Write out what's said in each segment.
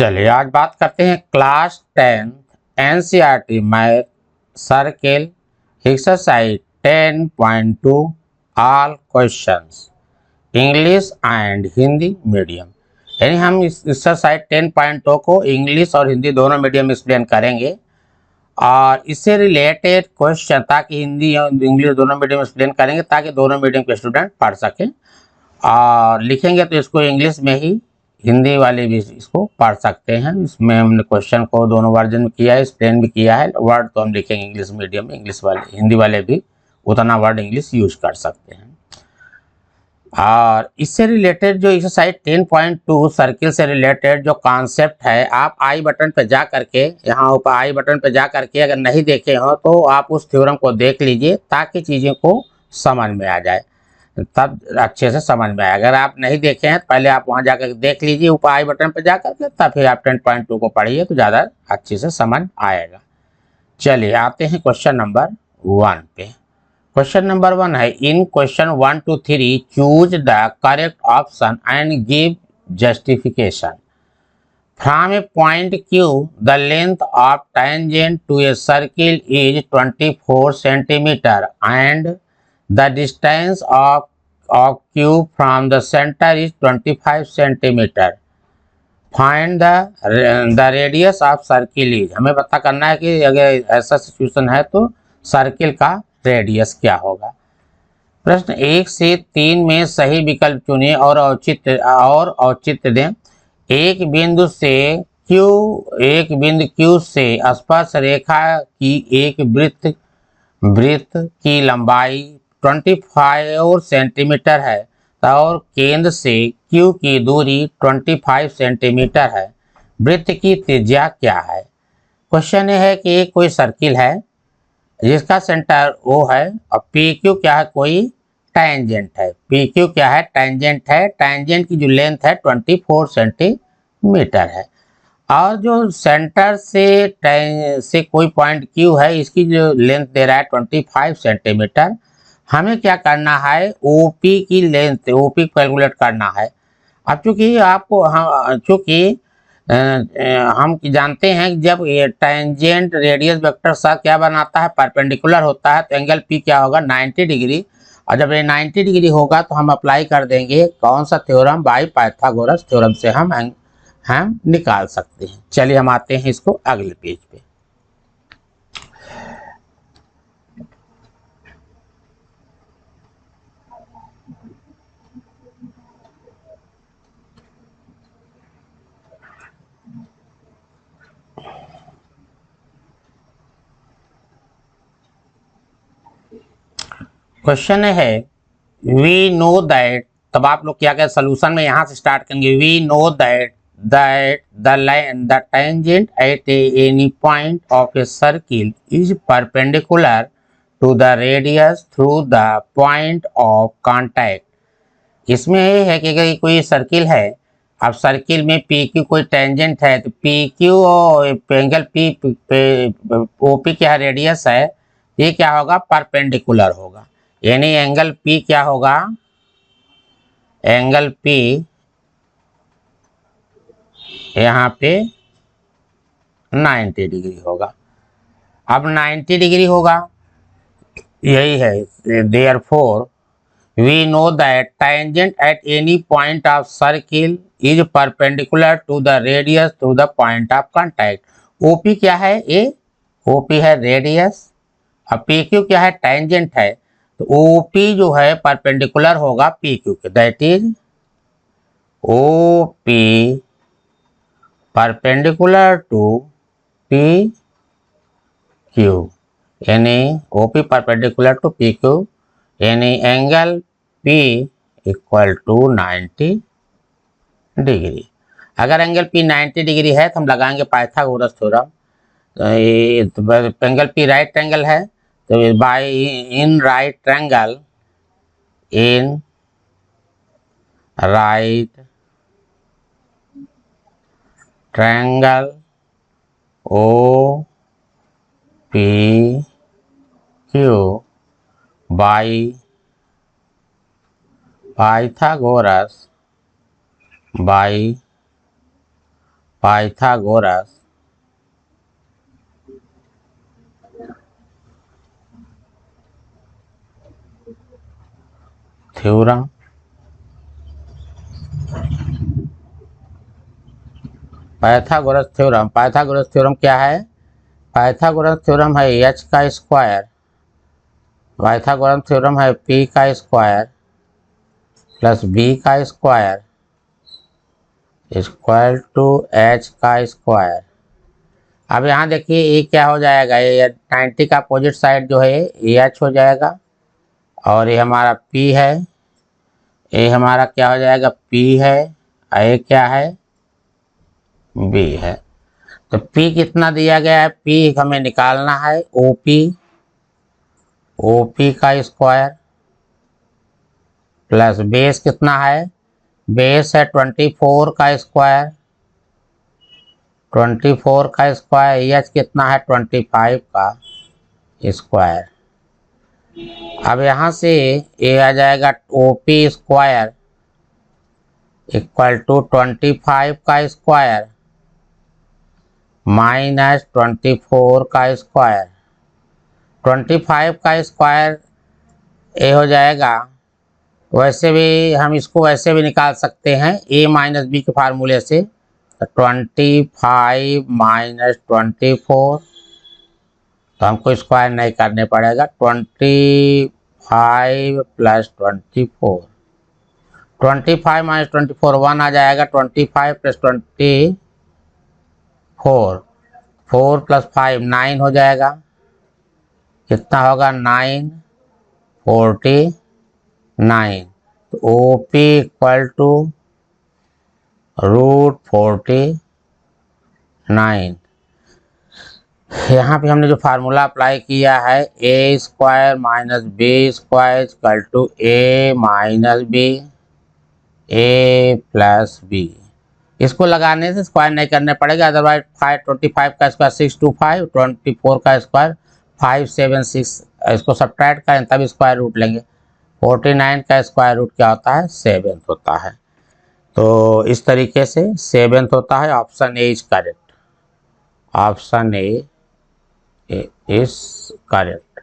चलिए आज बात करते हैं class 10 NCERT math circle exercise 10.2 all questions English and Hindi medium. यानी हम इस एक्सरसाइज 10.2 को इंग्लिश और हिंदी दोनों मीडियम में एक्सप्लेन करेंगे और इससे रिलेटेड क्वेश्चन ताकि हिंदी और इंग्लिश दोनों मीडियम एक्सप्लेन करेंगे ताकि दोनों मीडियम के स्टूडेंट पढ़ सकें और लिखेंगे तो इसको इंग्लिश में ही, हिंदी वाले भी इसको पढ़ सकते हैं। इसमें हमने क्वेश्चन को दोनों वर्जन में किया है, एक्सप्लेन भी किया है। वर्ड तो हम लिखेंगे इंग्लिश मीडियम में, इंग्लिश वाले हिंदी वाले भी उतना वर्ड इंग्लिश यूज कर सकते हैं। और इससे रिलेटेड जो एक्सरसाइज 10.2 सर्किल से रिलेटेड जो कॉन्सेप्ट है, आप आई बटन पर जा करके, यहाँ ऊपर आई बटन पर जा करके अगर नहीं देखे हो तो आप उस थ्योरम को देख लीजिए ताकि चीज़ों को समझ में आ जाए, तब अच्छे से समझ में आए। अगर आप नहीं देखे हैं तो पहले आप वहां जाकर देख लीजिए ऊपर आई बटन पर जाकर के, तब फिर आप 10.2 को पढ़िए तो ज़्यादा अच्छे से समझ आएगा। चलिए आते हैं क्वेश्चन नंबर 1 पे। क्वेश्चन नंबर 1 है, in question 1 to 3 choose the correct option and give justification. From a point Q the length of tangent to a circle is 24 centimeter and the distance of Q from the center is 25 centimeter. Find the radius of circle is। हमें पता करना है कि अगर ऐसा situation है तो circle का रेडियस क्या होगा। प्रश्न 1 से 3 में सही विकल्प चुनिए और औचित्य दें। एक बिंदु Q से स्पर्श रेखा की एक वृत्त की लंबाई 24 सेंटीमीटर है और केंद्र से Q की दूरी 25 सेंटीमीटर है। वृत्त की त्रिज्या क्या है। क्वेश्चन ये है कि कोई सर्किल है जिसका सेंटर O है और PQ क्या है, कोई टेंजेंट है। PQ क्या है, टेंजेंट है। टेंजेंट की जो लेंथ है 24 सेंटीमीटर है और जो सेंटर से कोई पॉइंट Q है, इसकी जो लेंथ दे रहा है 25 सेंटीमीटर। हमें क्या करना है, OP की लेंथ, OP कैलकुलेट करना है। अब चूंकि आपको हम जानते हैं कि जब ये टेंजेंट रेडियस वेक्टर सा क्या बनाता है, परपेंडिकुलर होता है, तो एंगल P क्या होगा, 90 डिग्री। और जब ये 90 डिग्री होगा तो हम अप्लाई कर देंगे कौन सा थ्योरम, बाय पाइथागोरस थ्योरम से हम निकाल सकते हैं। चलिए हम आते हैं इसको अगले पेज पे। क्वेश्चन है, वी नो दैट, तब आप लोग क्या करें, सोल्यूशन में यहां से स्टार्ट करेंगे। We know that the tangent at any point of a circle is perpendicular to the radius through the point of contact। इसमें ये है कि अगर कोई सर्किल है, अब सर्किल में PQ कोई टेंजेंट है तो PQ और एंगल OP क्या रेडियस है, ये क्या होगा, परपेंडिकुलर होगा। यानी एंगल P क्या होगा, एंगल P यहाँ पे 90 डिग्री होगा। अब 90 डिग्री होगा, यही है। Therefore we know that tangent at any point of circle is perpendicular to the radius through the point of contact. OP क्या है, ये OP है रेडियस और PQ क्या है, टेंजेंट है। तो OP जो है परपेंडिकुलर होगा PQ के, that is OP perpendicular to PQ, यानी OP परपेंडिकुलर टू PQ, यानी angle P equal to 90 degree. अगर एंगल P 90 डिग्री है तो हम लगाएंगे Pythagoras theorem. Angle P right angle है तो by in right triangle OPQ by Pythagoras Pythagoras theorem. Pythagoras theorem क्या है? पाइथागोरस थ्योरम है एच का स्क्वायर, पाइथागोरस थ्योरम है पी का स्क्वायर प्लस बी का स्क्वायर इक्वल टू एच का स्क्वायर। अब यहाँ देखिए ये क्या हो जाएगा, ये 90 का अपोजिट साइड जो है ये एच हो जाएगा और ये हमारा पी है, ये हमारा क्या हो जाएगा पी है और ये क्या है बी है। तो P कितना दिया गया है, P हमें निकालना है OP का स्क्वायर प्लस बेस कितना है, बेस है 24 का स्क्वायर, 24 का स्क्वायर, एच कितना है 25 का स्क्वायर। अब यहाँ से ये आ जाएगा OP स्क्वायर इक्वल टू 25 का स्क्वायर माइनस 24 का स्क्वायर। 25 का स्क्वायर ये हो जाएगा, वैसे भी हम इसको वैसे भी निकाल सकते हैं a माइनस बी के फार्मूले से, 25 माइनस 24, तो हमको स्क्वायर नहीं करने पड़ेगा, 25 प्लस 24, 25 माइनस 24 1 आ जाएगा, 25 प्लस 24 4 प्लस 5 9 हो जाएगा, कितना होगा 9 49। तो OP इक्वल टू √49। यहाँ पे हमने जो फार्मूला अप्लाई किया है a square minus b square equal to a minus b a plus b, इसको लगाने से स्क्वायर नहीं करने पड़ेगा, अदरवाइज 25 का स्क्वायर 625, 24 का स्क्वायर 576, इसको सब्ट्रैक्ट करें तब स्क्वायर रूट लेंगे, 49 का स्क्वायर रूट क्या होता है 7 होता है। तो इस तरीके से 7 होता है। Option A is correct, option A is correct,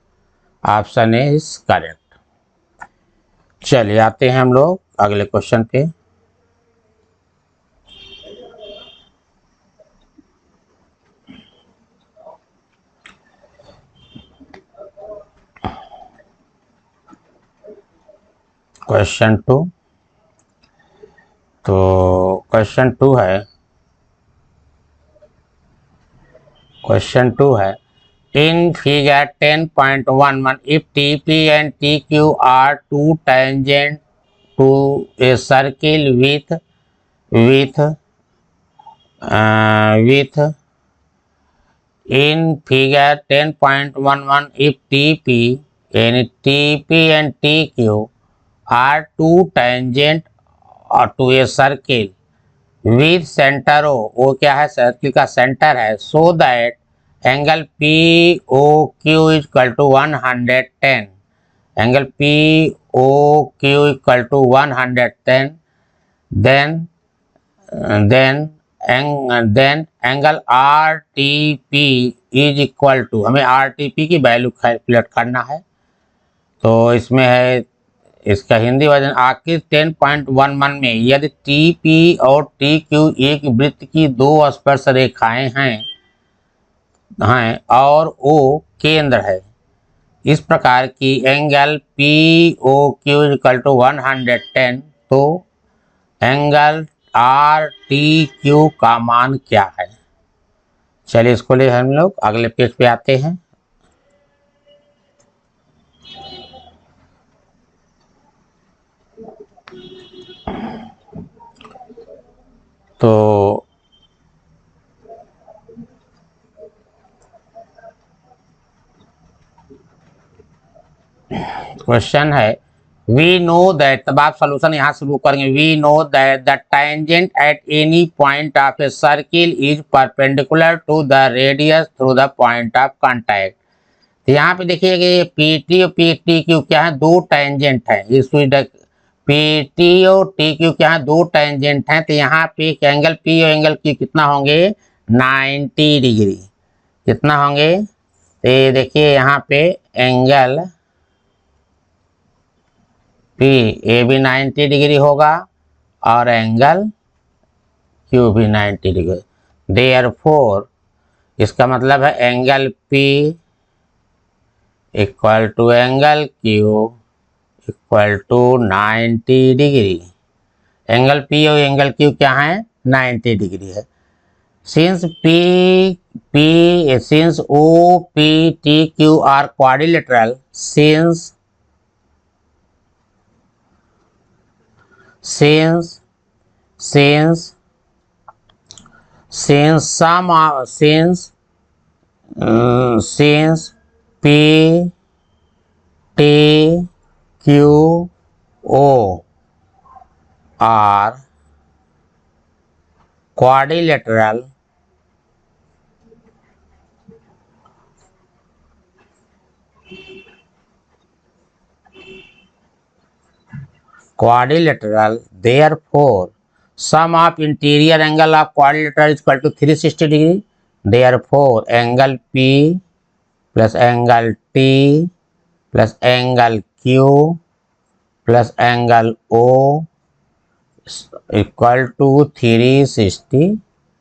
option A is correct. चलिए आते हैं हम लोग अगले क्वेश्चन पे। क्वेश्चन 2, तो क्वेश्चन 2 है, क्वेश्चन 2 है in figure 10.11 if TP and TQ are two tangent to a circle with in figure 10.11 if TP and TQ are two tangent to a circle with center O, वो क्या है circle का centre है, so that angle POQ equal to 110, angle POQ equal to 110, then angle RTP is equal to, हमें RTP की value calculate करना है। तो इसमें है इसका हिंदी वर्जन, आखिर 10.11 में यदि TP और TQ एक वृत्त की दो स्पर्श रेखाएं हैं और O केंद्र है, इस प्रकार की एंगल POQ इक्वल टू 110, तो एंगल RTQ का मान क्या है। चलिए इसको लिए हम लोग अगले पेज पे आते हैं। तो क्वेश्चन है वी नो दैट, तब आप सोल्यूशन यहाँ शुरू करेंगे, we know that the tangent at any point of a circle is perpendicular to the radius through the point of contact. तो यहाँ पे देखिए कि PT और PTQ क्या है, दो टेंजेंट है, पी टी और टी क्यू क्या है, दो टेंजेंट हैं, तो यहाँ पे एंगल पी और एंगल क्यू कितना होंगे 90 डिग्री। कितना होंगे, तो ये देखिए यहाँ पे एंगल पी ए भी 90 डिग्री होगा और एंगल क्यू भी 90 डिग्री। देयरफॉर इसका मतलब है angle P equal to angle Q equal to 90 degree. Angle P और एंगल क्यू क्या है 90 डिग्री है। Since since O P T Q R quadrilateral, since P T Q O are quadrilateral, therefore sum of interior angle of quadrilateral is equal to 360 degree. Therefore angle P plus angle T plus angle Q plus angle O equal to 360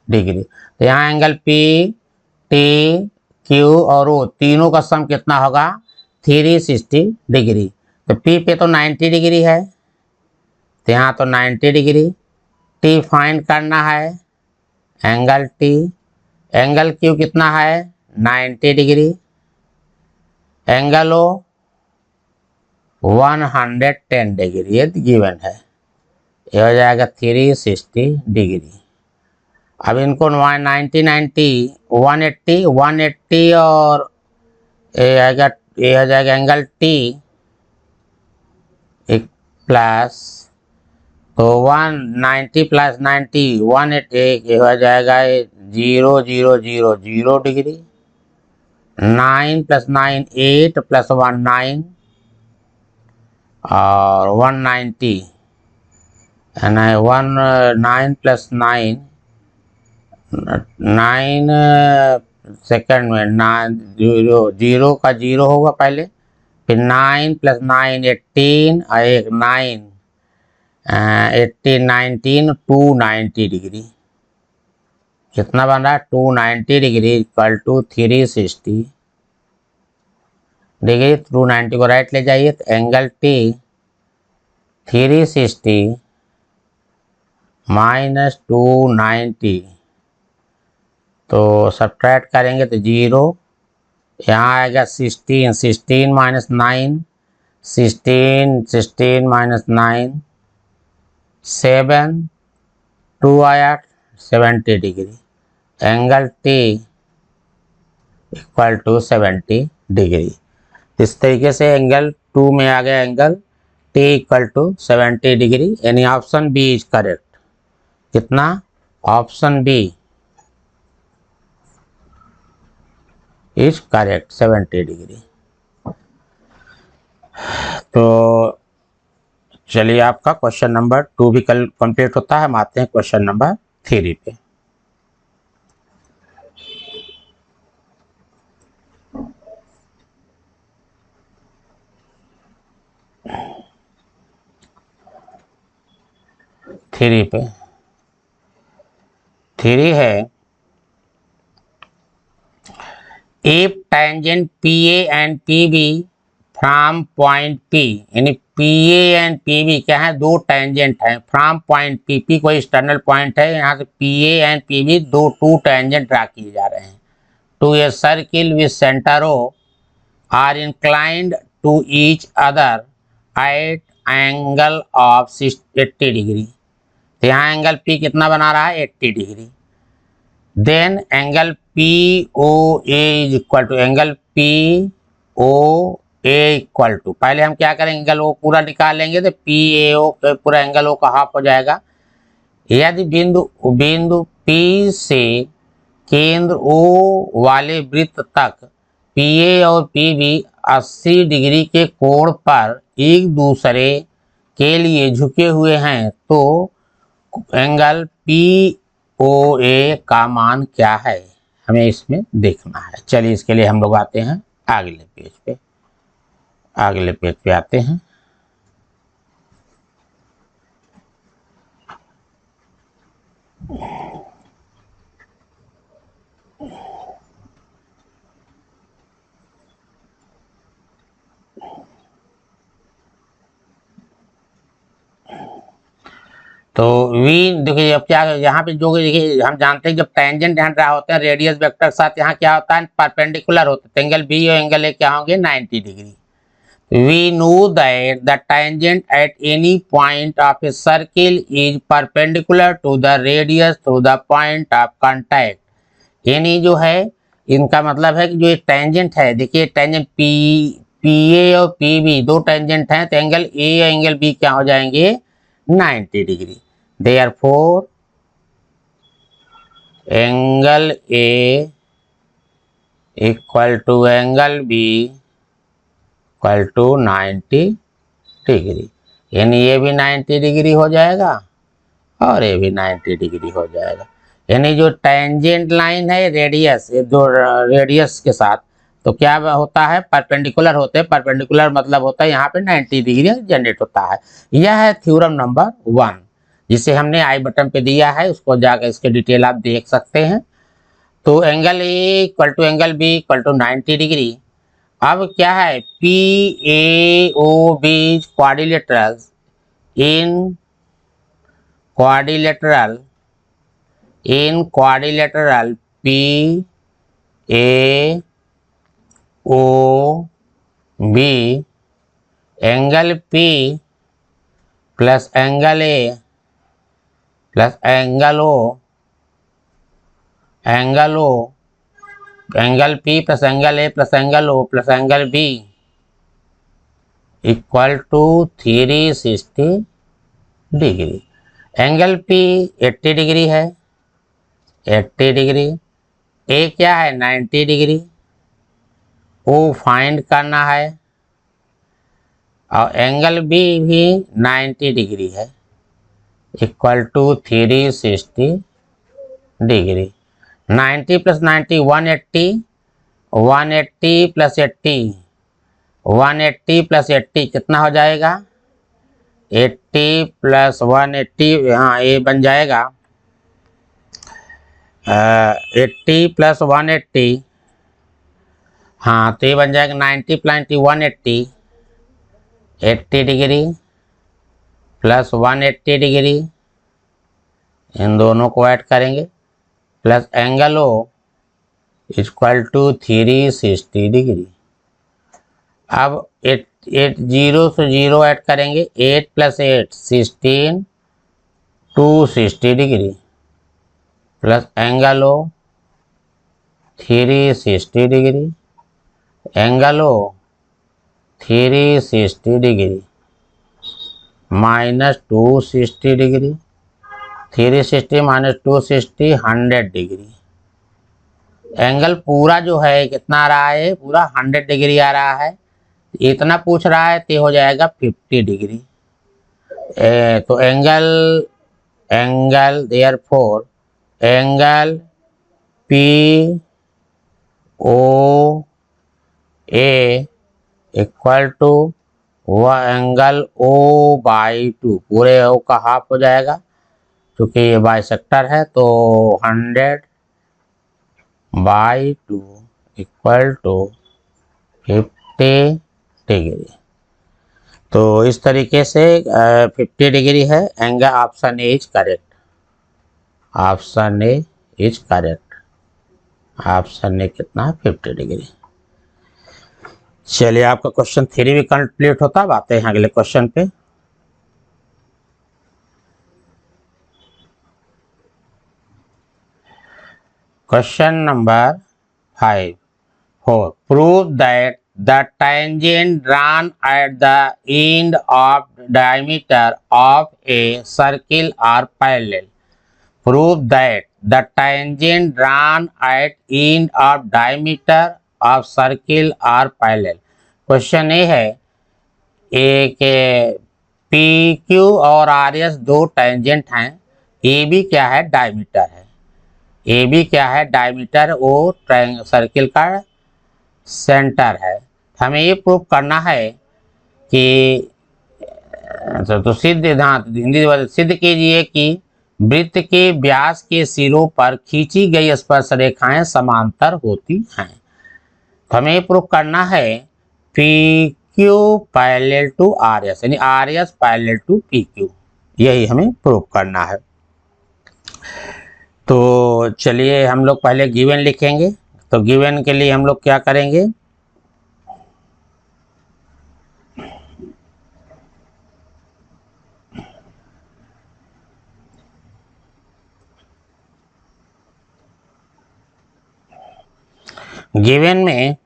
degree. तो यहाँ angle P T Q और ओ तीनों का सम कितना होगा 360 degree. तो P पे तो 90 डिग्री है, तो यहाँ तो 90 डिग्री। टी फाइंड करना है एंगल टी, एंगल क्यू कितना है 90 डिग्री, एंगल ओ 110 डिग्री ये गिवन है, ये हो जाएगा 360 डिग्री। अब इनको 90 90 180 और ये हो जाएगा एंगल टी प्लस तो 190 प्लस 90 180 ये हो जाएगा 0 डिग्री। 9 प्लस 9 8 प्लस 1 9 और 190 9 प्लस 9 सेकंड में 0 का 0 होगा पहले, फिर 9 प्लस 9 18 और एक 9 18 19 290 डिग्री। कितना बन रहा है 290 डिग्री इक्वल टू 360 डिग्री। 290 को राइट ले जाइए तो एंगल टी 360 माइनस 290 तो सब्ट्रैक्ट करेंगे तो 0, यहाँ आएगा 16 माइनस 9 16 माइनस 9 7 2 आया 70 degree. Angle T equal to 70 degree. इस तरीके से एंगल 2 में आ गया angle T equal to 70 degree, यानी ऑप्शन बी इज करेक्ट। कितना option B is correct 70 degree. तो चलिए आपका क्वेश्चन नंबर 2 भी कल कंप्लीट होता है। हम आते हैं क्वेश्चन नंबर 3 पे। थ्री है if tangent P A and P B from point P, यानी P A and P B क्या है दो टेंजेंट है फ्रॉम पॉइंट पी, पी कोई एक्सटर्नल पॉइंट है, यहाँ से P A and P B two tangent draw किए जा रहे हैं to a circle with centre O are inclined to each other at angle of 80 degree. तो यहाँ एंगल पी कितना बना रहा है 80 degree. Then angle P O A is equal to angle P O A equal to, पहले हम क्या करेंगे एंगल ओ पूरा निकाल लेंगे तो पी ए ओ पूरा एंगल ओ का हाफ हो जाएगा। यदि बिंदु पी से केंद्र ओ वाले वृत्त तक पी ए और पी बी 80 डिग्री के कोण पर एक दूसरे के लिए झुके हुए हैं तो एंगल POA का मान क्या है, हमें इसमें देखना है। चलिए इसके लिए हम लोग आते हैं अगले पेज पे। अगले पेज पे आते हैं। तो v देखिए अब क्या यहाँ पे जो देखिए हम जानते हैं जब टेंजेंट यहाँ ड्रा होते हैं रेडियस वेक्टर के साथ, यहाँ क्या होता है परपेंडिकुलर होता है, तो एंगल बी और एंगल ए क्या होंगे 90 degree. We know that the tangent at any point of a circle is perpendicular to the radius through the point of contact। any जो है इनका मतलब है कि जो एक टेंजेंट है, देखिए टेंजेंट PA और PB दो टेंजेंट हैं, तो एंगल A और एंगल B क्या हो जाएंगे 90 degree. Therefore angle A equal to angle B equal to 90 degree, यानी ये भी 90 डिग्री हो जाएगा और ये भी 90 डिग्री हो जाएगा। यानी जो टेंजेंट लाइन है रेडियस, जो रेडियस के साथ तो क्या होता है परपेंडिकुलर होते हैं, परपेंडिकुलर मतलब होता है यहाँ पे 90 डिग्री जनरेट होता है। यह है थ्योरम नंबर 1 जिसे हमने आई बटन पे दिया है, उसको जाकर इसके डिटेल आप देख सकते हैं। तो angle A equal to angle B equal to 90 degree. अब क्या है PAOB quadrilaterals in quadrilateral PAOB angle P plus angle A plus angle O angle P plus angle A plus angle O plus angle B equal to 360 degree. Angle P 80 degree है, 80 degree, A क्या है 90 degree, O find करना है, और angle B भी 90 degree है equal to 360 degree. 90 plus 90 180, 180 plus 80, 180 plus 80 कितना हो जाएगा 80 प्लस 180, हाँ ये बन जाएगा 80 प्लस 180, हाँ तो ये बन जाएगा 90 प्लस 90 180, 80 डिग्री प्लस 180 डिग्री, इन दोनों को ऐड करेंगे plus angle O equal to 360 degree. अब 8 जीरो से जीरो ऐड करेंगे, 8 plus 8 16, 260 degree plus angle O 360 degree, angle O 360 degree minus 260 degree, 360 minus 260 100 degree. Angle पूरा जो है कितना आ रहा है, पूरा 100 डिग्री आ रहा है, इतना पूछ रहा है तो हो जाएगा 50 डिग्री। तो angle therefore angle POA equal to वह एंगल O बाई 2, पूरे O का हाफ हो जाएगा क्योंकि ये बाइसेक्टर है, तो 100 बाई 2 इक्वल टू 50 डिग्री। तो इस तरीके से 50 डिग्री है angle. Option A is correct, option A is correct, option A कितना 50 डिग्री। चलिए आपका क्वेश्चन 3 भी कंप्लीट होता। अब आते हैं अगले क्वेश्चन पे। Question number 4, prove that the tangent drawn at the end of diameter of a circle are parallel। Prove that the tangent drawn at end of diameter of circle are parallel। Question ये है एक P Q और R S दो tangent हैं, A B क्या है, diameter है, A B क्या है, डायमीटर, ओ सर्किल का सेंटर है। हमें ये प्रूव करना है कि तो सिद्ध कीजिए कि वृत्त के व्यास के सिरों पर खींची गई स्पर्श रेखाएं समांतर होती हैं। तो हमें प्रूव करना है P Q parallel to R S, यानी R S parallel to P Q, यही हमें प्रूव करना है। तो चलिए हम लोग पहले गिवन लिखेंगे। तो गिवन के लिए हम लोग क्या करेंगे, गिवन में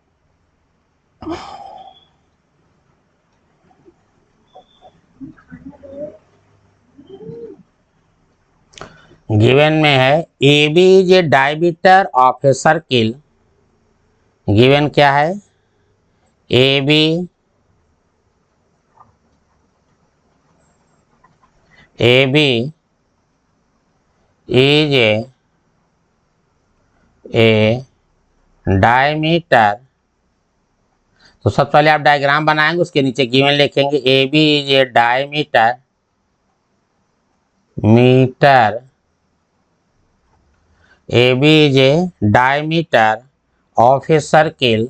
है A B is a diameter of a circle. Given क्या है, A B is a diameter. तो सबसे पहले आप डायग्राम बनाएंगे, उसके नीचे गिवन लिखेंगे A B is a diameter A B is a diameter of a circle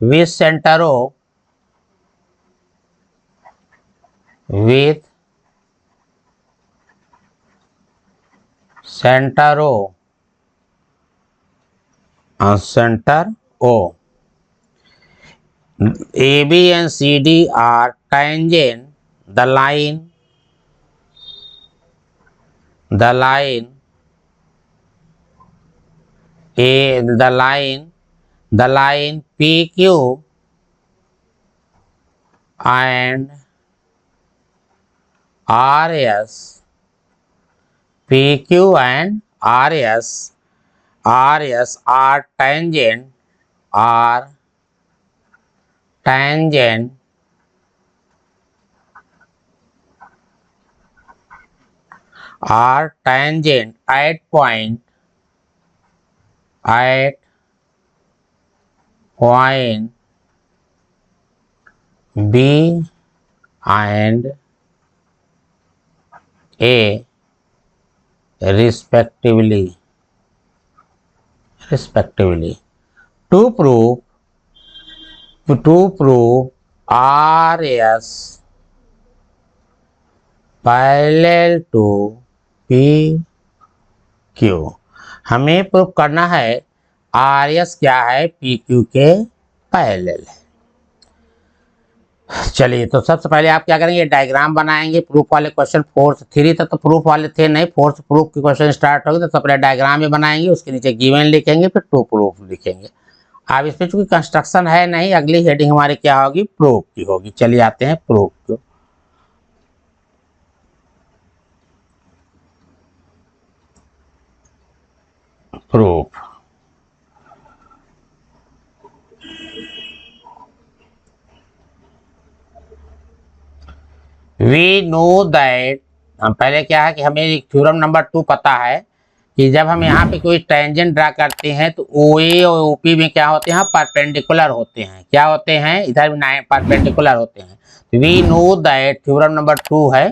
with center O center O. AB and CD are tangent the line PQ and RS. PQ and RS are tangent at point B and A respectively. To prove RS parallel to PQ, हमें prove करना है RS क्या है, PQ के parallel है। चलिए तो सबसे पहले आप क्या करेंगे, डायग्राम बनाएंगे। प्रूफ वाले क्वेश्चन 4 से 3 तक तो प्रूफ वाले थे नहीं, 4 से प्रूफ के क्वेश्चन स्टार्ट होंगे। तो सबसे पहले डायग्राम में बनाएंगे, उसके नीचे गिवन लिखेंगे, फिर टू प्रूफ लिखेंगे। अब इसमें चूंकि कंस्ट्रक्शन है नहीं, अगली हेडिंग हमारी क्या होगी, प्रूफ की होगी। चलिए आते हैं प्रूफ को। प्रूफ वी नो दैट, हम पहले क्या है कि हमें एक थ्योरम नंबर 2 पता है कि जब हम यहाँ पे कोई टेंजेंट ड्रा करते हैं तो OA और OP में क्या होते हैं, परपेंडिकुलर होते हैं। क्या होते हैं, इधर भी परपेंडिकुलर होते हैं। We know that, theorem number 2 है,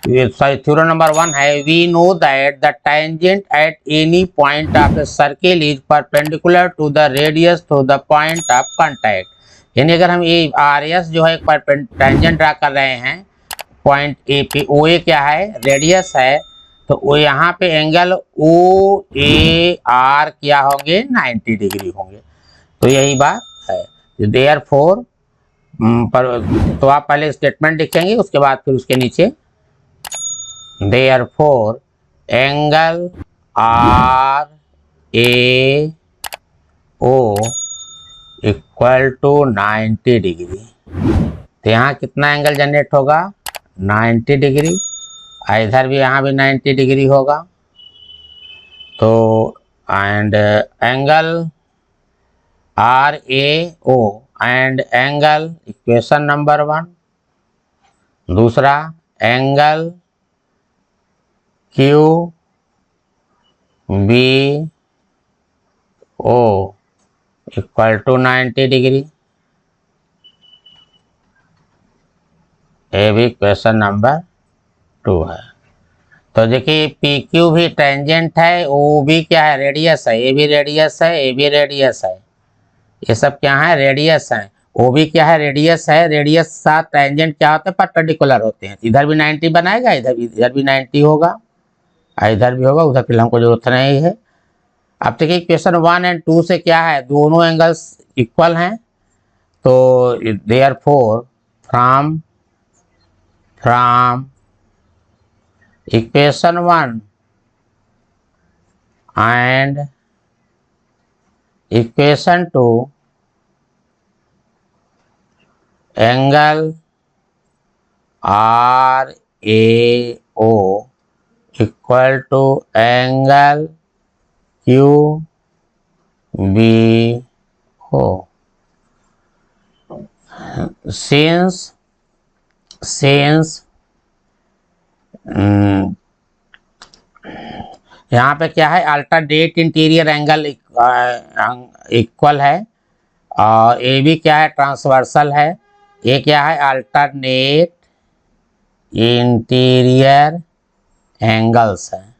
सॉरी थ्योरम नंबर 1 है। We know that the tangent at any point of a circle is perpendicular to the radius through the point of contact. यानी अगर हम ये RS जो है टेंजेंट ड्रा कर रहे हैं पॉइंट ए पे, OA क्या है, रेडियस है, तो वो यहाँ पे एंगल OAR क्या होंगे, 90 डिग्री होंगे। तो यही बात है। देयरफॉर तो आप पहले स्टेटमेंट लिखेंगे, उसके बाद फिर उसके नीचे therefore angle RAO equal to 90 degree. तो यहाँ कितना एंगल जनरेट होगा, 90 डिग्री। इधर भी यहाँ भी 90 डिग्री होगा। तो and angle RAO and angle equation number 1। दूसरा angle QBO equal to 90 degree. ये भी क्वेश्चन नंबर 2 है। तो देखिए PQ भी टेंजेंट है, O भी क्या है, रेडियस है, ये भी रेडियस है, ये भी रेडियस है, ये सब क्या है, रेडियस है। O भी क्या है, रेडियस है, रेडियस साथ टेंजेंट क्या होते हैं, परपेंडिकुलर होते हैं। इधर भी 90 बनाएगा, इधर इधर भी 90 होगा, इधर भी होगा, उधर फिर हमको जरूरत नहीं है। अब देखिए क्वेश्चन 1 और 2 से क्या है, दोनों एंगल्स इक्वल हैं। तो therefore from equation 1 and equation 2 angle RAO equal to angle QBO। since यहाँ पे क्या है, अल्टरनेट इंटीरियर एंगल इक्वल है, और ए भी क्या है, ट्रांसवर्सल है। ये क्या है, अल्टरनेट इंटीरियर एंगल्स है।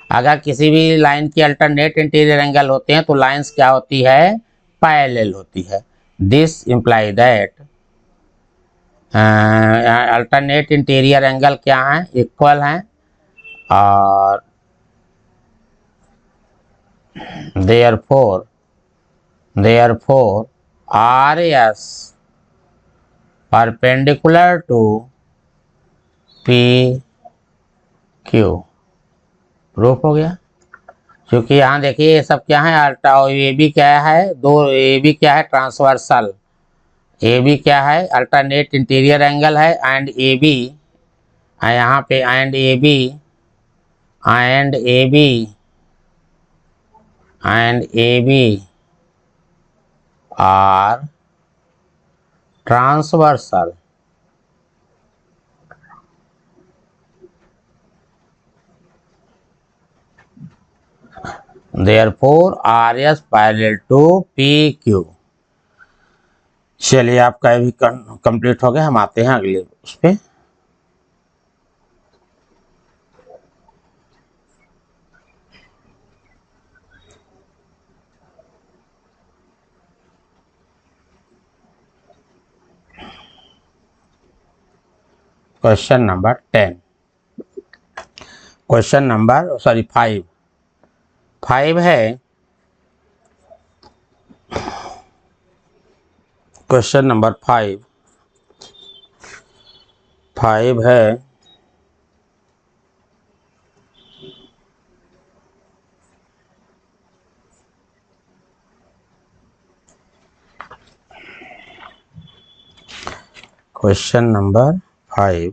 अगर किसी भी लाइन की अल्टरनेट इंटीरियर एंगल होते हैं तो लाइंस क्या होती है, पैरेलल होती है। This imply that alternate interior angle क्या है, इक्वल है, और therefore RS perpendicular to PQ proof हो गया। क्योंकि यहाँ देखिए ये सब क्या है, अल्टा, ये भी क्या है, दो, ये भी क्या है, ट्रांसवर्सल, ये भी क्या है, अल्टरनेट इंटीरियर एंगल है, एंड ए बी, यहाँ पे and A B are transversal. Therefore RS parallel to PQ। चलिए आपका भी कंप्लीट हो गया, हम आते हैं अगले उस पे। क्वेश्चन नंबर 10, क्वेश्चन नंबर 5 है। क्वेश्चन नंबर 5 है, क्वेश्चन नंबर 5।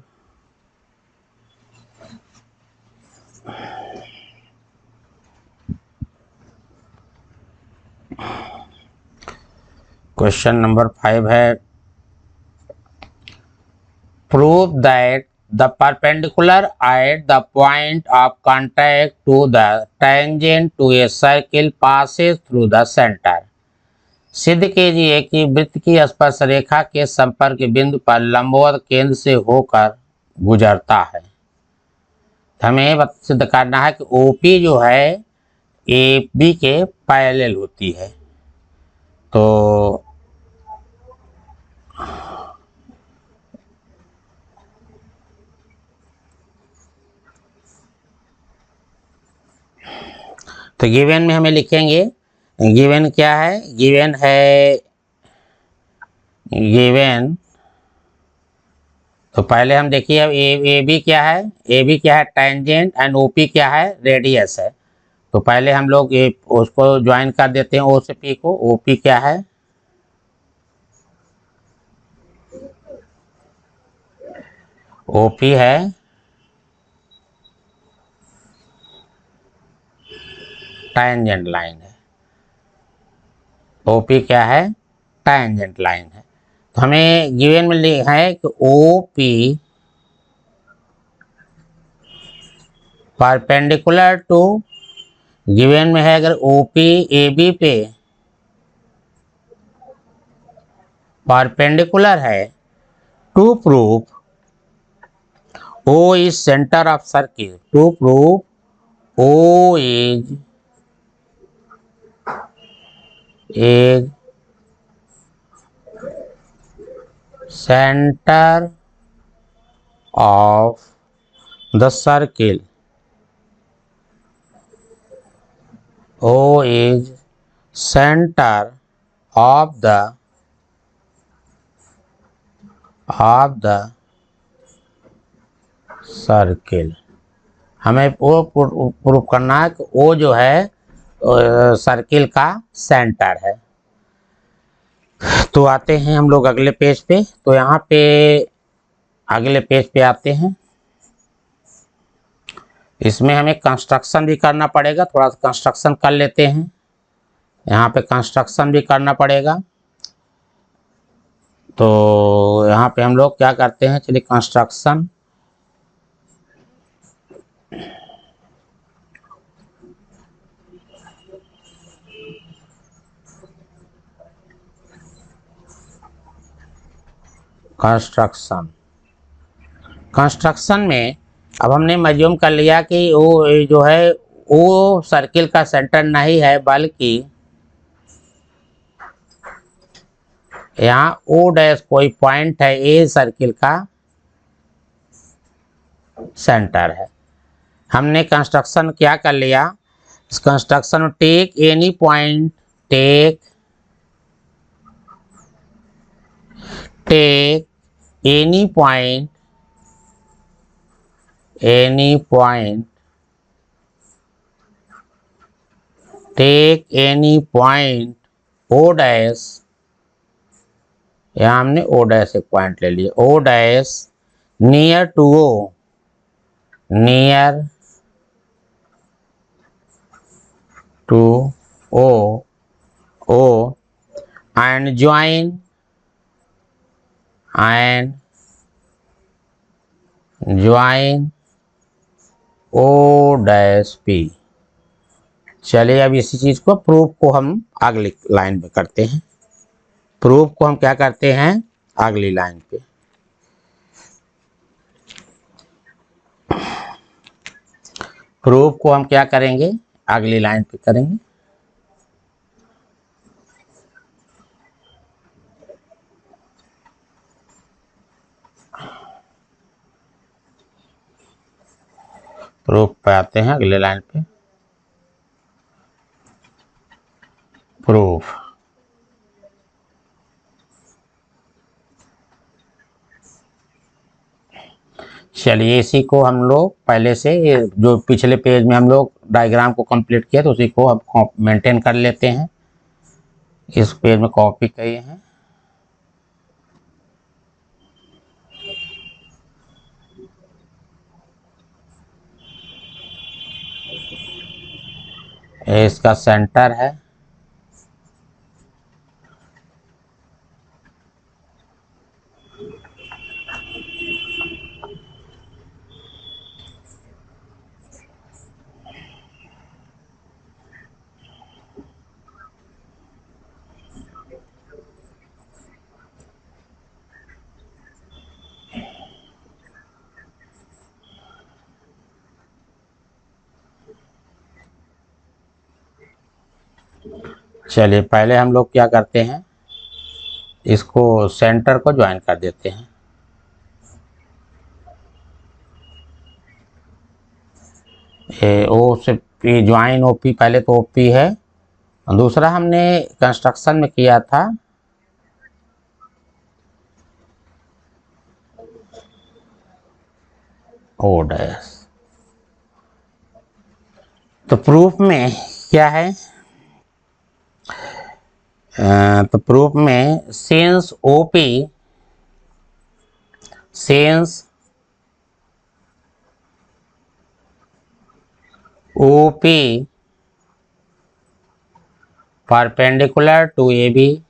क्वेश्चन नंबर 5 है, prove that the perpendicular at the point of contact to the tangent to a circle passes through the centre. सिद्ध कीजिए कि वृत्त की स्पर्श रेखा के संपर्क बिंदु पर लंबवत केंद्र से होकर गुजरता है। हमें सिद्ध करना है कि OP जो है AB के पैरेलल होती है। तो गिवन में हमें लिखेंगे, गिवन क्या है, गिवन तो पहले हम देखिए अब ए बी क्या है, ए बी क्या है, टेंजेंट, एंड OP क्या है, रेडियस है। तो पहले हम लोग उसको ज्वाइन कर देते हैं, O से P को। OP क्या है, OP है टेंजेंट लाइन है, ओपी क्या है? टैंजेंट लाइन है। तो हमें गिवन में लिखा है कि ओपी परपेंडिकुलर टू, गिवन में है अगर ओपी ए बी पे परपेंडिकुलर है, to prove O is center of circle, to prove O is center of the circle. O is center of the circle. हमें वो प्रूव करना है कि ओ जो है सर्किल का सेंटर है। तो आते हैं हम लोग अगले पेज पे। तो यहाँ पे अगले पेज पे आते हैं। इसमें हमें कंस्ट्रक्शन भी करना पड़ेगा, थोड़ा सा कंस्ट्रक्शन कर लेते हैं। यहाँ पे कंस्ट्रक्शन भी करना पड़ेगा। तो यहाँ पे हम लोग क्या करते हैं, चलिए कंस्ट्रक्शन। कंस्ट्रक्शन में अब हमने मज्यूम कर लिया कि वो जो है वो सर्किल का सेंटर नहीं है, बल्कि यहाँ ओ डैश कोई पॉइंट है, ए सर्किल का सेंटर है। हमने कंस्ट्रक्शन क्या कर लिया, इस कंस्ट्रक्शन में take any point, take any point take any point O dash, यहाँ हमने ओ डैश एक पॉइंट ले लिया, O dash near to O, near to O and join O dash P. चलिए अब इसी चीज को प्रूफ को हम अगली लाइन पे करते हैं। प्रूफ को हम क्या करते हैं अगली लाइन पे। प्रूफ को हम क्या करेंगे अगली लाइन पे करेंगे। प्रूफ पे आते हैं अगले लाइन पे। प्रूफ चलिए इसी को हम लोग पहले से जो पिछले पेज में हम लोग डायग्राम को कंप्लीट किया तो उसी को अब मेंटेन कर लेते हैं। इस पेज में कॉपी किए हैं। ये इसका सेंटर है। चलिए पहले हम लोग क्या करते हैं, इसको सेंटर को ज्वाइन कर देते हैं। ओ से पी ज्वाइन ओपी, पहले तो ओपी है, दूसरा हमने कंस्ट्रक्शन में किया था ओ डैश। तो प्रूफ में क्या है, तो प्रूफ में since OP perpendicular to AB,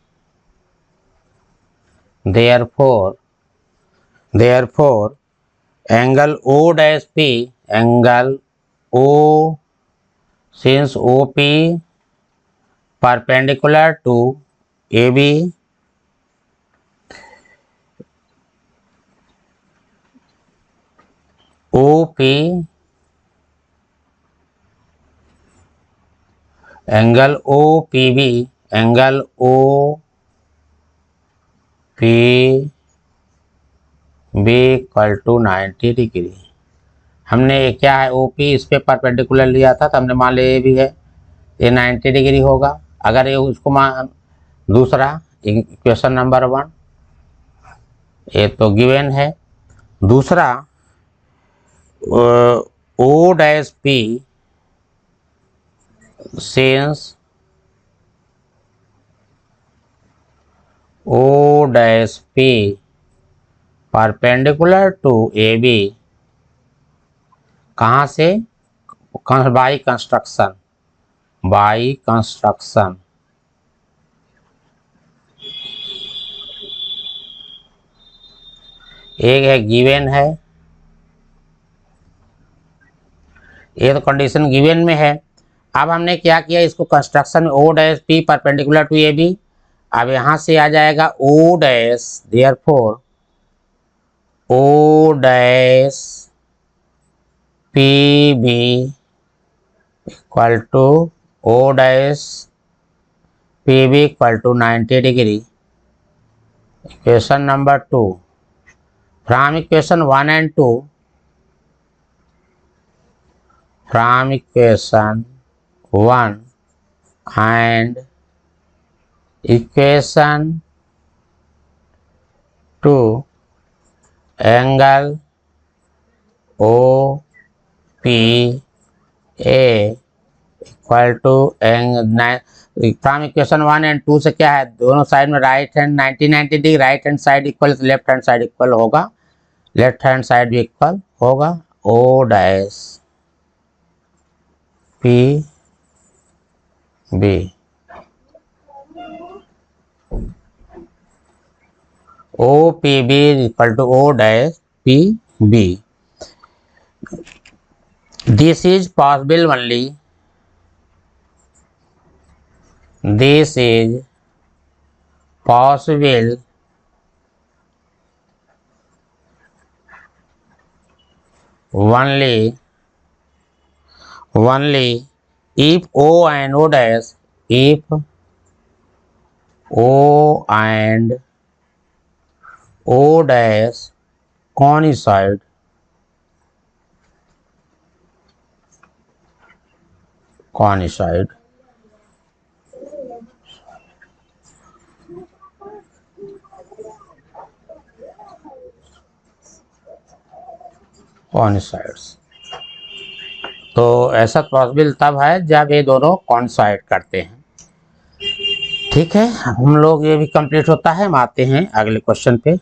therefore angle O dash P, angle O, since OP perpendicular to AB, OP angle OPB, angle OPB equal to 90 degree. हमने क्या है OP इस पे परपेंडिकुलर लिया था, तो हमने मान लिया ये भी है, ये 90 डिग्री होगा। अगर ये उसको मान दूसरा इक्वेशन नंबर 1 ये तो गिवन है। दूसरा O dash P since O dash P perpendicular to AB, कहाँ से? बाई कंस्ट्रक्शन, एक है गिवन है, ये तो कंडीशन गिवन में है। अब हमने क्या किया, इसको कंस्ट्रक्शन में O dash P perpendicular to AB, अब यहाँ से आ जाएगा O dash, therefore O dash PB equal to O dash PB equal to 90 degree. Equation number 2 from equation 1 and 2, from equation 1 and equation 2, angle OPA equal to from equation 1 and 2 से क्या है, दोनों side में right hand 90 degree, right hand side equal left hand side equal होगा, left hand side भी equal होगा। O dash PB OPB equal to O dash PB। This is possible only, this is possible only if O and O dash, if O and O dash coincide, तो ऐसा possible तब है जब ये दोनों कॉन्साइड करते हैं। ठीक है, हम लोग ये भी कंप्लीट होता है, हम आते हैं अगले क्वेश्चन पे।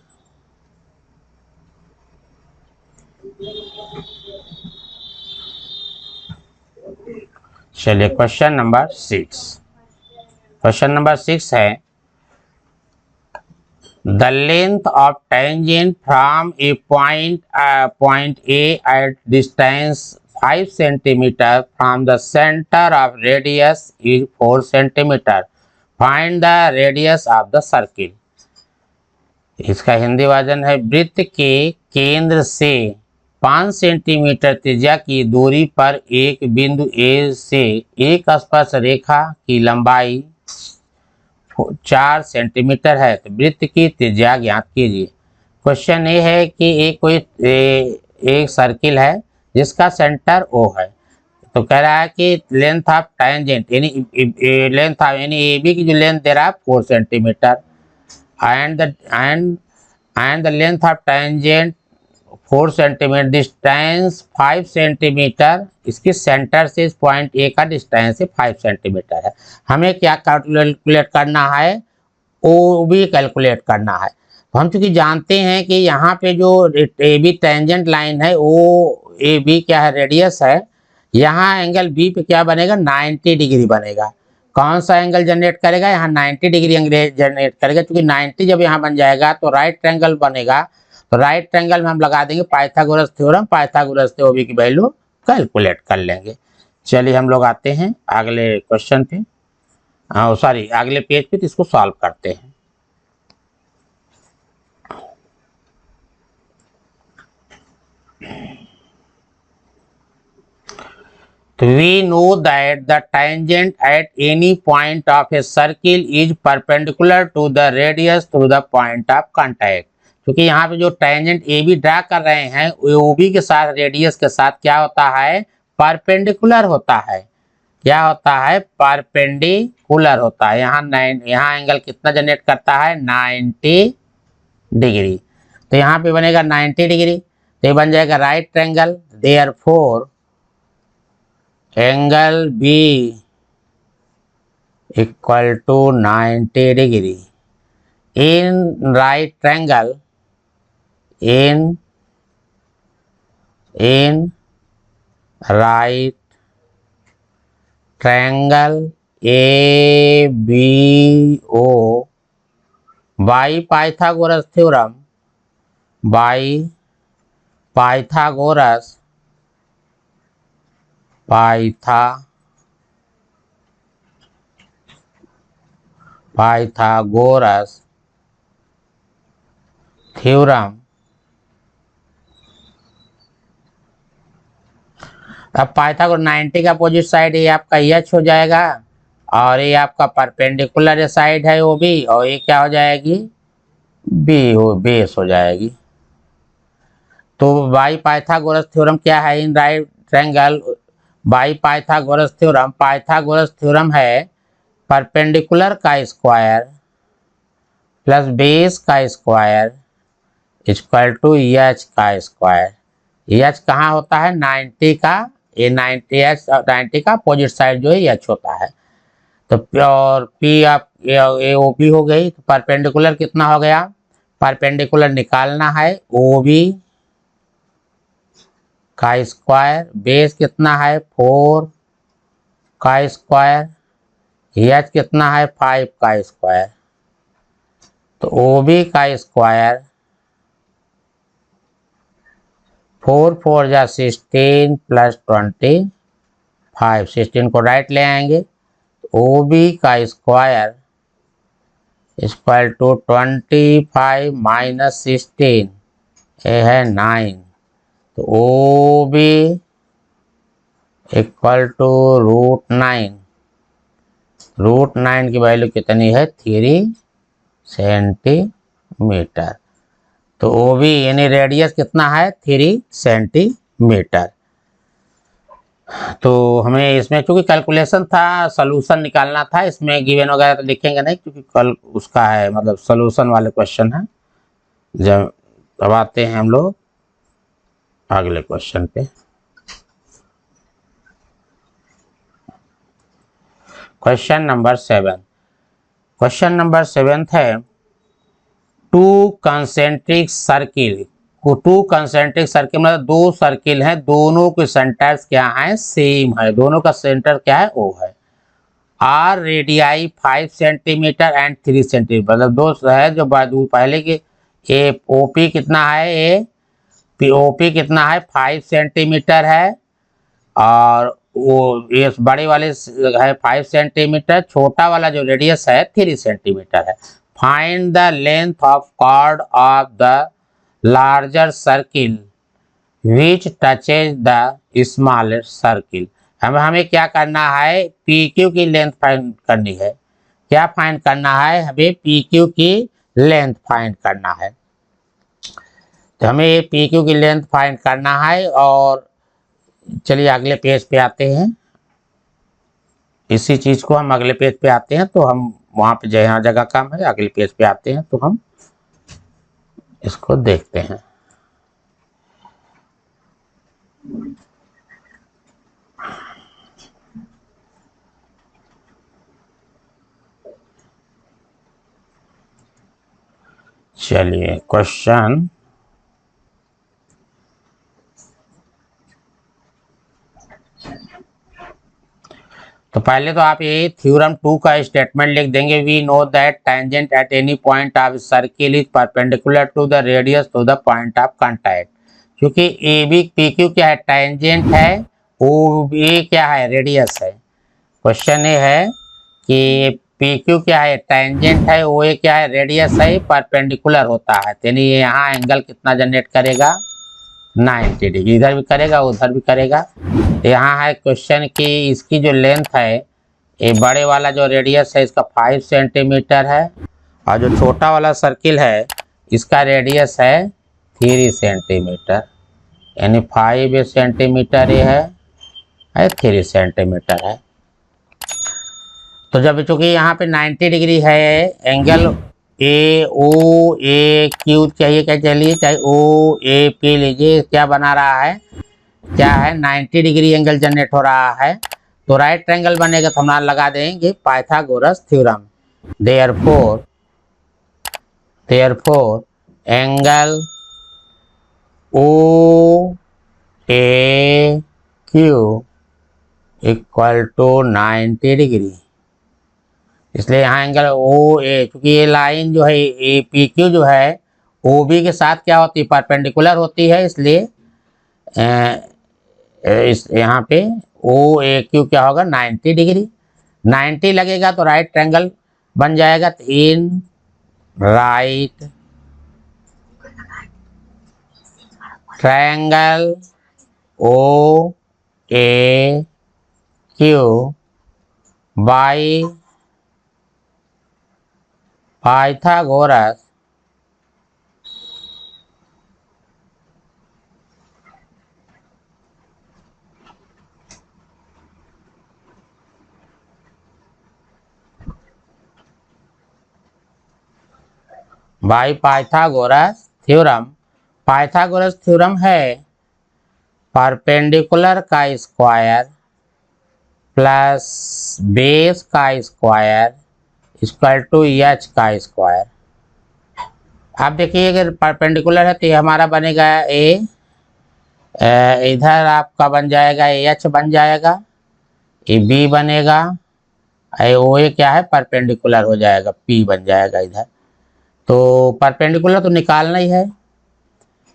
चलिए क्वेश्चन नंबर 6 है, the length of tangent from a point A at distance 5 cm from the center of radius is 4 cm. Find the radius of the circle. इसका हिंदी वर्जन है, वृत्त के केंद्र से 5 सेंटीमीटर त्रिज्या की दूरी पर एक बिंदु A से एक स्पर्श रेखा की लंबाई 4 सेंटीमीटर है, तो वृत्त की त्रिज्या ज्ञात कीजिए। क्वेश्चन ये है कि एक सर्किल है जिसका सेंटर O है, तो कह रहा है कि लेंथ ऑफ टेंजेंट यानी AB की जो लेंथ दे रहा है 4 centimetre, and the length of tangent 4 centimetre, distance 5 centimetre, इसके सेंटर से इस पॉइंट A का डिस्टेंस 5 सेंटीमीटर है। हमें क्या कैलकुलेट करना है, OB कैलकुलेट करना है। तो हम चूंकि जानते हैं कि यहाँ पे जो AB टेंजेंट लाइन है, OAB क्या है, रेडियस है, यहाँ एंगल B पे क्या बनेगा, 90 डिग्री बनेगा। कौन सा एंगल जनरेट करेगा, यहाँ 90 डिग्री एंगल जनरेट करेगा, क्योंकि 90 जब यहाँ बन जाएगा तो राइट ट्रायंगल बनेगा। तो राइट ट्रायंगल में हम लगा देंगे पाइथागोरस थ्योरम, पाइथागोरस से ओबी की वैल्यू कैलकुलेट कर लेंगे। चलिए हम लोग आते हैं अगले क्वेश्चन पे, सॉरी अगले पेज पे, तो इसको सॉल्व करते हैं। We know that the tangent at any point of a circle is perpendicular to the radius through the point of contact। क्योंकि यहाँ पे जो टेंजेंट ए बी ड्रा कर रहे हैं ओ बी के साथ रेडियस के साथ क्या होता है, परपेंडिकुलर होता है। क्या होता है, परपेंडिकुलर होता है। यहाँ एंगल कितना जनरेट करता है, 90 डिग्री। तो यहाँ पे बनेगा 90 डिग्री, तो ये बन जाएगा right triangle. Therefore angle B equal to 90 degree in right triangle, in right triangle A B O by Pythagoras theorem, by Pythagoras theorem. अब पाइथागोरस 90 का अपोजिट साइड ये आपका एच हो जाएगा, और ये आपका परपेंडिकुलर साइड है वो भी, और ये क्या हो जाएगी, बी हो, बेस हो जाएगी। तो बाई पाइथागोरस थ्योरम क्या है, इन right triangle by Pythagoras theorem, Pythagoras theorem है परपेंडिकुलर का स्क्वायर प्लस बेस का स्क्वायर इक्वल टू एच का स्क्वायर। एच कहाँ होता है, 90 का, ये 90 का अपोजिट साइड जो है एच होता है। तो और पी आप ए ओ बी हो गई, तो परपेंडिकुलर कितना हो गया, परपेंडिकुलर निकालना है ओ बी का स्क्वायर, बेस कितना है 4 का स्क्वायर, एच कितना है 5 का स्क्वायर। तो ओ बी का स्क्वायर 4 4 जा 16 प्लस 25, 16 को राइट ले आएंगे। ओ बी का स्क्वायर इक्वल टू 25 माइनस 16, ये है 9। तो ओ बी इक्वल टू √9, √9 की वैल्यू कितनी है, 3 सेंटीमीटर। तो ओ बी यानी रेडियस कितना है, 3 सेंटीमीटर। तो हमें इसमें क्योंकि कैलकुलेशन था, सॉल्यूशन निकालना था, इसमें गिवन वगैरह तो लिखेंगे नहीं क्योंकि कल उसका है, मतलब सॉल्यूशन वाले क्वेश्चन है। जब अब आते हैं हम लोग अगले क्वेश्चन पे। क्वेश्चन नंबर 7, क्वेश्चन नंबर 7 है two concentric circle. Two concentric circle मतलब दो सर्किल हैं, दोनों के सेंटर्स क्या है, सेम है, दोनों का सेंटर क्या है, ओ है। R radii 5 centimetre and 3 centimetre, मतलब दो है जो पहले के, ए ओपी कितना है, ए ओपी कितना है 5 सेंटीमीटर है, और वो ये बड़े वाले है 5 सेंटीमीटर, छोटा वाला जो रेडियस है 3 सेंटीमीटर है। Find the length of chord of the larger circle which touches the smaller circle. हमें क्या करना है, पी क्यू की लेंथ फाइंड करनी है। क्या फाइंड करना है, हमें पी क्यू की लेंथ फाइंड करना है। तो हमें ये पी क्यू की लेंथ फाइंड करना है। और चलिए अगले पेज पे आते हैं, इसी चीज को हम अगले पेज पे आते हैं, तो हम वहां पे जहाँ जगह काम है अगले पेज पे आते हैं, तो हम इसको देखते हैं। चलिए क्वेश्चन तो पहले तो आप ये थ्योरम 2 का स्टेटमेंट लिख देंगे। We know that tangent at any point of circle is perpendicular to the radius to the point of contact. क्योंकि ए बी पी क्यू क्या है, टेंजेंट है, ओ बी क्या है, रेडियस है। क्वेश्चन ये है कि पी क्यू क्या है, टेंजेंट है, ओ ए क्या है, रेडियस है, परपेंडिकुलर होता है। यानी यहाँ एंगल कितना जनरेट करेगा, 90 डिग्री। इधर भी करेगा उधर भी करेगा। यहाँ है क्वेश्चन कि इसकी जो लेंथ है, ये बड़े वाला जो रेडियस है इसका 5 सेंटीमीटर है, और जो छोटा वाला सर्किल है इसका रेडियस है 3 सेंटीमीटर। यानी 5 सेंटीमीटर ये है 3 सेंटीमीटर है। तो जब चूंकि यहाँ पे 90 डिग्री है angle A O A Q चाहिए, क्या चलिए चाहे ओ ए पी लीजिए, क्या बना रहा है, क्या है 90 डिग्री एंगल जनरेट हो रहा है। तो राइट ट्रायंगल बनेगा तो हम लगा देंगे Pythagoras theorem. Therefore angle O A Q equal to 90 degree. इसलिए यहाँ एंगल ओ ए, क्योंकि ये लाइन जो है ए पी क्यू जो है ओ बी के साथ क्या होती है, परपेंडिकुलर होती है। इसलिए इस यहाँ पे ओ ए क्यू क्या होगा, 90 डिग्री। 90 लगेगा तो राइट ट्रायंगल बन जाएगा। In right triangle O A Q by Pythagoras by Pythagoras theorem. Pythagoras theorem है परपेंडिकुलर का स्क्वायर प्लस बेस का स्क्वायर इक्वल टू एच का स्क्वायर। आप देखिए अगर परपेंडिकुलर है तो ये हमारा बनेगा ए, इधर आपका बन जाएगा एच बन जाएगा, ये बी बनेगा, ओ ए क्या है परपेंडिकुलर हो जाएगा, पी बन जाएगा इधर। तो परपेंडिकुलर तो निकालना ही है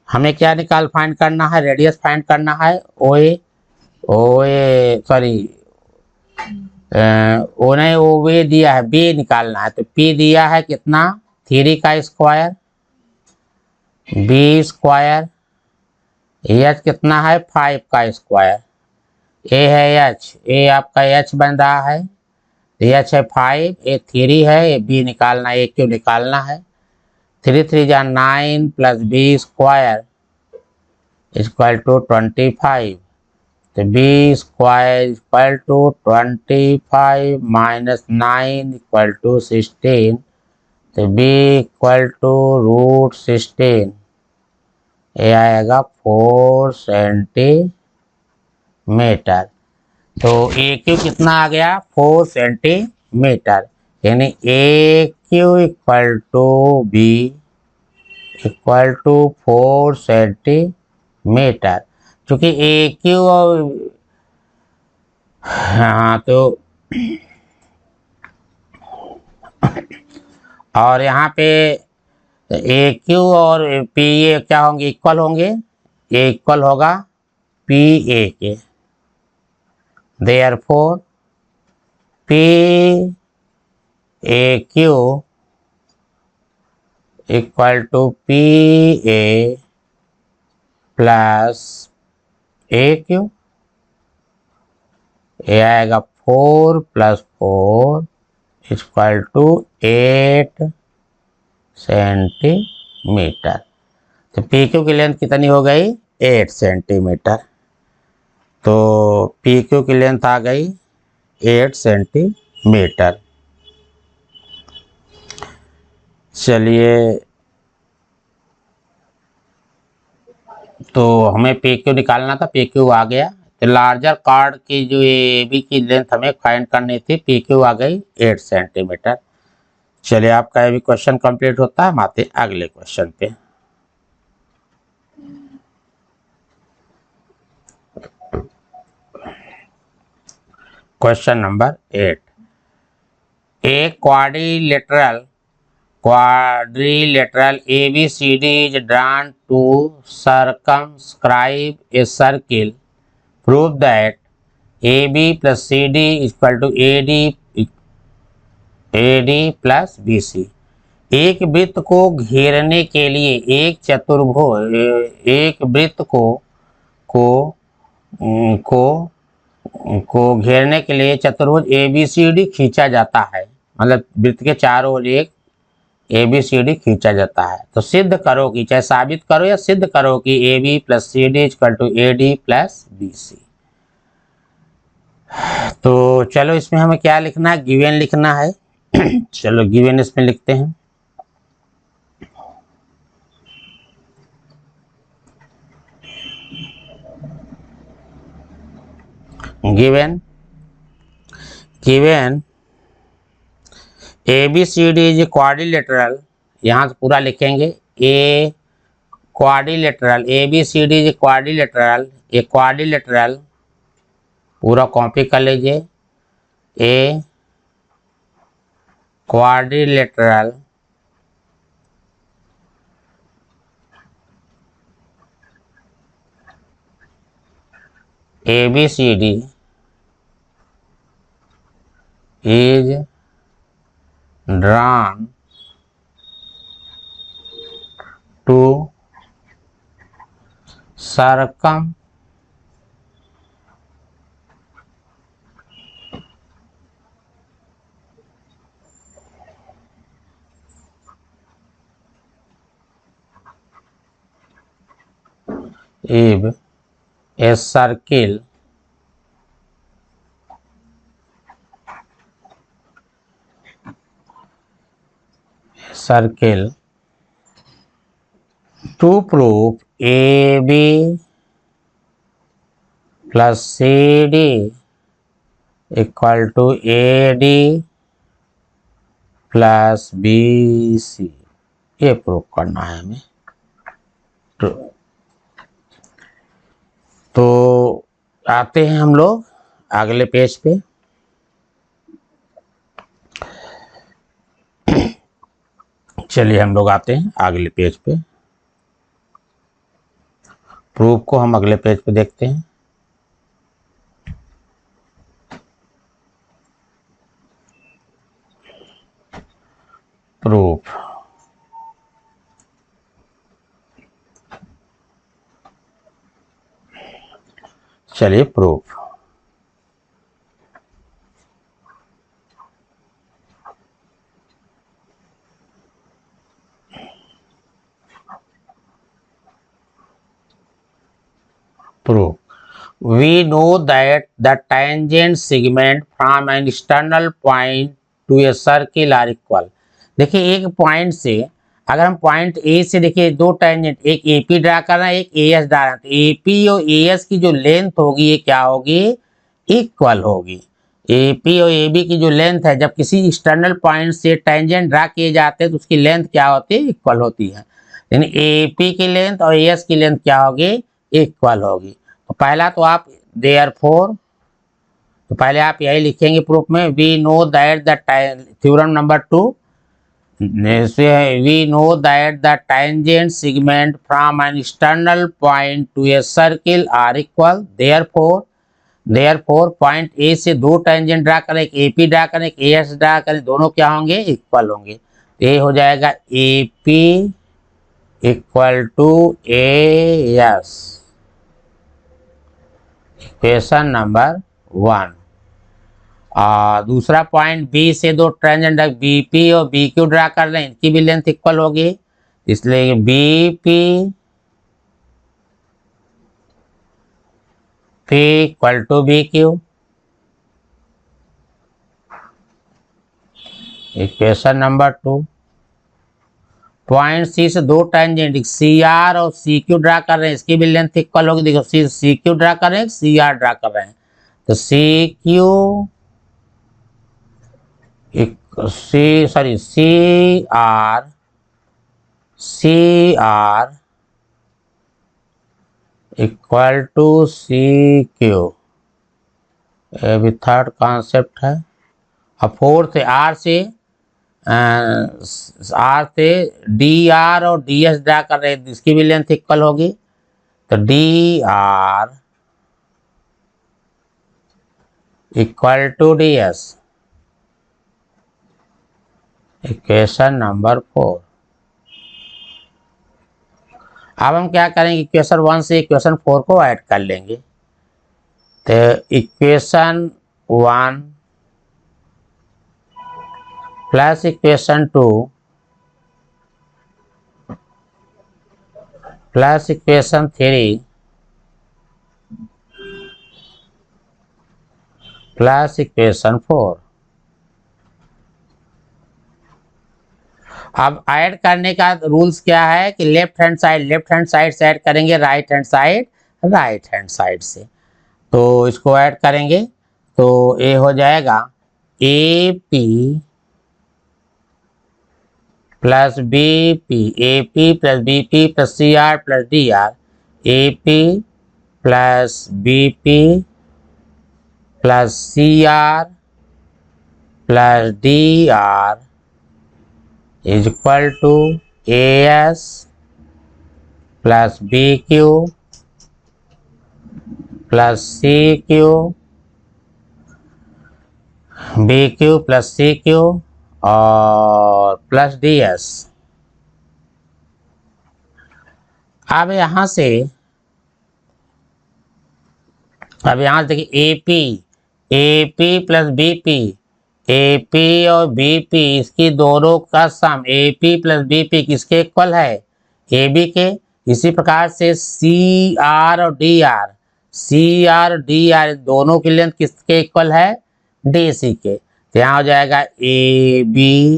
हमें। क्या फाइंड करना है, रेडियस फाइंड करना है। ओ ए सॉरी ओ नहीं, ओ बी दिया है, बी निकालना है। तो पी दिया है कितना, 3 का स्क्वायर, बी स्क्वायर, एच कितना है 5 का स्क्वायर, ए है एच, ए आपका एच बन रहा है, एच है 5, ए 3 है, ए बी निकालना है, ए क्यू निकालना है। 3 3 जा 9 plus B square equal to 25। तो B square equal to 25 minus 9 equal to 16। तो बी इक्वल टू रूट 16, ये आएगा 4 सेंटीमीटर। तो ए क्यू कितना आ गया, 4 सेंटीमीटर। यानी A Q equal to B equal to 4 centimetre. क्योंकि ए क्यू और हाँ तो और यहाँ पे ए क्यू और पी ए क्या होंगे, इक्वल होंगे। ए इक्वल होगा पी ए के। Therefore P A Q equal to P A plus A Q, ये आएगा 4 प्लस 4 इक्वल टू 8 सेंटीमीटर। तो पी क्यू की लेंथ कितनी हो गई, 8 सेंटीमीटर। तो पी क्यू की लेंथ आ गई 8 सेंटीमीटर। चलिए, तो हमें पी क्यू निकालना था, पी क्यू आ गया। तो लार्जर कार्ड की जो ए बी की लेंथ हमें फाइंड करनी थी, पी क्यू आ गई 8 सेंटीमीटर। चलिए, आपका ये भी क्वेश्चन कंप्लीट होता है, हम आते अगले क्वेश्चन पे। Question number 8, A quadrilateral ABCD is drawn to circumscribe a circle. Prove that AB plus CD is equal to AD plus BC. एक वृत्त को घेरने के लिए एक वृत्त को को घेरने के लिए चतुर्भुज ABCD खींचा जाता है। मतलब वृत्त के चारों ओर एक ABCD खींचा जाता है। तो सिद्ध करो कि, चाहे साबित करो या सिद्ध करो कि AB plus CD equal to AD plus BC। तो चलो इसमें हमें क्या लिखना है, गिवन लिखना है। चलो गिवन इसमें लिखते हैं। गिवन ABCD इज क्वाड्रिलेटरल, यहाँ से पूरा लिखेंगे। A quadrilateral ABCD is quadrilateral, a quadrilateral पूरा कॉपी कर लीजिए। A quadrilateral ABCD is drawn to circumscribe a circle to prove AB plus CD equal to AD plus BC, ये prove करना है हमें। तो आते हैं हम लोग अगले पेज पे। चलिए हम लोग आते हैं अगले पेज पे। प्रूफ को हम अगले पेज पे देखते हैं। प्रूफ, चलिए proof. Proof. We know that the tangent segment from an external point to a circle are equal. देखिए एक पॉइंट से, अगर हम पॉइंट ए से देखिए दो टेंजेंट, एक AP ड्रा कर रहे हैं, एक AS ड्रा रहे हैं, तो AP और AS की जो लेंथ होगी ये क्या होगी, इक्वल होगी। AP और AB की जो लेंथ है, जब किसी एक्सटर्नल पॉइंट से टेंजेंट ड्रा किए जाते हैं तो उसकी लेंथ क्या होती है, इक्वल होती है। यानी AP की लेंथ और AS की लेंथ क्या होगी, इक्वल होगी। तो पहला तो आप देयरफॉर, तो पहले आप यही लिखेंगे प्रूफ में, we know that the theorem number 2, we know that the tangent segment from an external point to a circle are equal. Therefore point A से दो टेंजेंट ड्रा करें, एक AP ड्रा करें, एक AS ड्रा करें, दोनों क्या होंगे, इक्वल होंगे। तो ये हो जाएगा AP equal to AS, equation number 1। दूसरा पॉइंट बी से दो टेंजेंट BP और BQ ड्रा कर रहे हैं, इनकी भी लेंथ इक्वल होगी, इसलिए BP equal to BQ, equation number 2। Point C से दो टेंजेंट CR और CQ ड्रा कर रहे हैं, इसकी भी लेंथ इक्वल होगी। देखो CQ ड्रा कर रहे हैं, CR ड्रा कर रहे हैं, तो CR इक्वल टू CQ, ये भी थर्ड कॉन्सेप्ट है। और फोर्थ आर से डी आर और डी एस ड्रा कर रहे हैं, इसकी भी लेंथ इक्वल होगी। तो D R equal to D S, equation number 4। अब हम क्या करेंगे, इक्वेशन 1 से इक्वेशन 4 को ऐड कर लेंगे। तो equation 1 plus equation 2 plus equation 3 plus equation 4। अब ऐड करने का रूल्स क्या है कि लेफ्ट हैंड साइड से ऐड करेंगे, राइट हैंड साइड से। तो इसको ऐड करेंगे तो ये हो जाएगा A P plus B P, A P plus B P plus C R plus D R, A P plus B P plus C R plus D R is equal to A S plus B Q plus C Q, B Q plus C Q और plus D S. अब यहां से देखिए A P plus B P, A P और B P इसकी दोनों का sum A P plus B P किसके इक्वल है, ए बी के। इसी प्रकार से सी आर और डी आर दोनों की लेंथ किसके इक्वल है, डी सी के। तो यहाँ हो जाएगा A B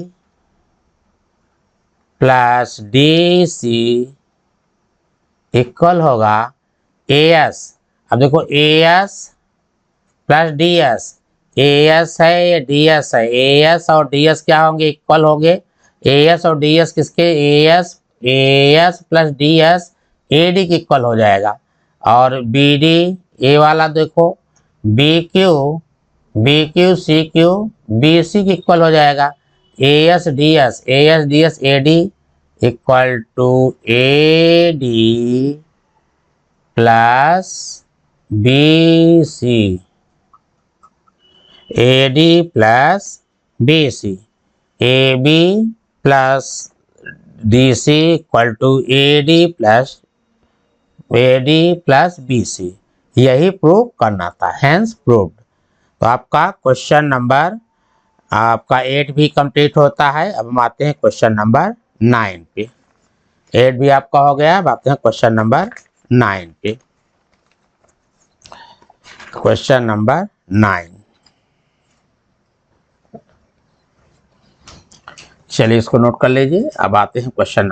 plus D C equal होगा ए एस। अब देखो A S plus D S, A S है या डी एस है, ए एस और डी एस क्या होंगे, इक्वल होंगे। ए एस और डी एस किसके, A S plus D S A D के इक्वल हो जाएगा। और बी डी ए वाला देखो B Q C Q B C के इक्वल हो जाएगा। A S D S A D equal to A D plus B C, A D plus B C, A B plus D C equal to A D plus B C. यही prove करना था, hence proved. तो आपका question number आपका 8 भी complete होता है। अब हम आते हैं क्वेश्चन नंबर 9 पे। 8 भी आपका हो गया। अब आते हैं क्वेश्चन नंबर 9 पे। क्वेश्चन नंबर 9, चलिए इसको नोट कर लीजिए। अब आते हैं क्वेश्चन नंबर